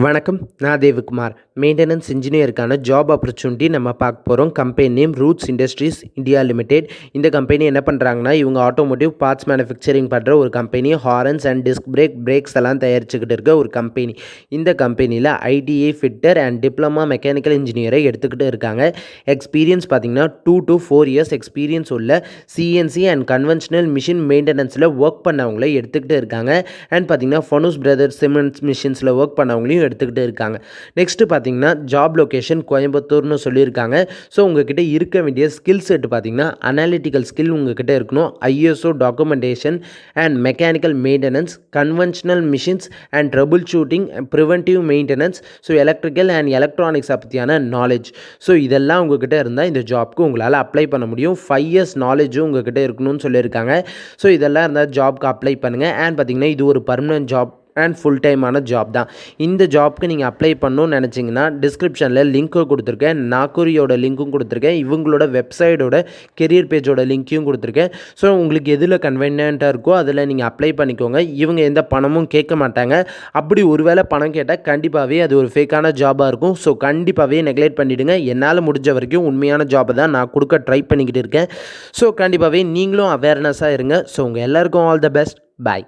வணக்கம். நான் தேவகுமார். மெயின்டெனன்ஸ் இன்ஜினியருக்கான ஜாப் ஆப்பர்ச்சுனிட்டி நம்ம பார்க்க போகிறோம். Company name Roots Industries India Limited. இந்த கம்பெனி என்ன பண்ணுறாங்கன்னா, இவங்க ஆட்டோமோட்டிவ் பார்ட்ஸ் மேனுஃபேக்சரிங் பண்ணுற ஒரு company. Horns and disc brakes எல்லாம் தயாரிச்சுக்கிட்டு இருக்க ஒரு கம்பெனி. இந்த கம்பெனியில் ITI fitter and diploma mechanical இன்ஜினியரை எடுத்துக்கிட்டு இருக்காங்க. எக்ஸ்பீரியன்ஸ் பார்த்தீங்கன்னா 2 to 4 இயர்ஸ் எக்ஸ்பீரியன்ஸ் உள்ள சிஎன்சி அண்ட் கன்வென்ஷனல் மிஷின் மெயின்டெனன்ஸில் ஒர்க் பண்ணவங்களே எடுத்துக்கிட்டு இருக்காங்க. அண்ட் பார்த்தீங்கன்னா ஃபனுஸ் பிரதர்ஸ் சிமெண்ட்ஸ் மிஷின்ஸில் ஒர்க் பண்ணவங்களையும் எடுத்துக்கிட்டு இருக்காங்க. நெக்ஸ்ட்டு பார்த்தீங்கன்னா ஜாப் லொக்கேஷன் கோயம்புத்தூர்னு சொல்லியிருக்காங்க. ஸோ உங்ககிட்ட இருக்க வேண்டிய ஸ்கில் செட் பார்த்தீங்கன்னா அனாலிட்டிக்கல் ஸ்கில் உங்ககிட்ட இருக்கணும். ISO documentation and mechanical maintenance, conventional machines and trouble shooting, preventive maintenance, so electrical and எலக்ட்ரானிக்ஸை பற்றியான நாலேஜ். ஸோ இதெல்லாம் உங்ககிட்ட இருந்தால் இந்த ஜாப்க்கு உங்களால் அப்ளை பண்ண முடியும். 5 இயர்ஸ் நாலேஜும் உங்ககிட்ட இருக்கணும்னு சொல்லியிருக்காங்க. ஸோ இதெல்லாம் இருந்தால் ஜாப்க்கு அப்ளை பண்ணுங்கள். அண்ட் பார்த்தீங்கன்னா இது ஒரு பர்மனன்ட் ஜாப் அண்ட் ஃபுல் டைமான ஜாப் தான். இந்த ஜாப்க்கு நீங்கள் அப்ளை பண்ணணும்னு நினச்சிங்கன்னா டிஸ்கிரிப்ஷனில் லிங்க்கு கொடுத்துருக்கேன். நாக்கூரியோட லிங்க்கும் கொடுத்துருக்கேன். இவங்களோட வெப்சைட்டோட கெரியர் பேஜோட லிங்க்கையும் கொடுத்துருக்கேன். ஸோ உங்களுக்கு எதில் கன்வீனியண்ட்டாக இருக்கோ அதில் நீங்கள் அப்ளை பண்ணிக்கோங்க. இவங்க எந்த பணமும் கேட்க மாட்டாங்க. அப்படி ஒருவேளை பணம் கேட்டால் கண்டிப்பாகவே அது ஒரு ஃபேக்கான ஜாபாக இருக்கும். ஸோ கண்டிப்பாகவே நெக்லெக்ட் பண்ணிவிடுங்க. என்னால் முடிஞ்ச வரைக்கும் உண்மையான ஜாபை தான் நான் கொடுக்க ட்ரை பண்ணிக்கிட்டு இருக்கேன். ஸோ கண்டிப்பாகவே நீங்களும் அவேர்னஸாக இருங்க. ஸோ உங்கள் எல்லாருக்கும் ஆல் த பெஸ்ட். பாய்.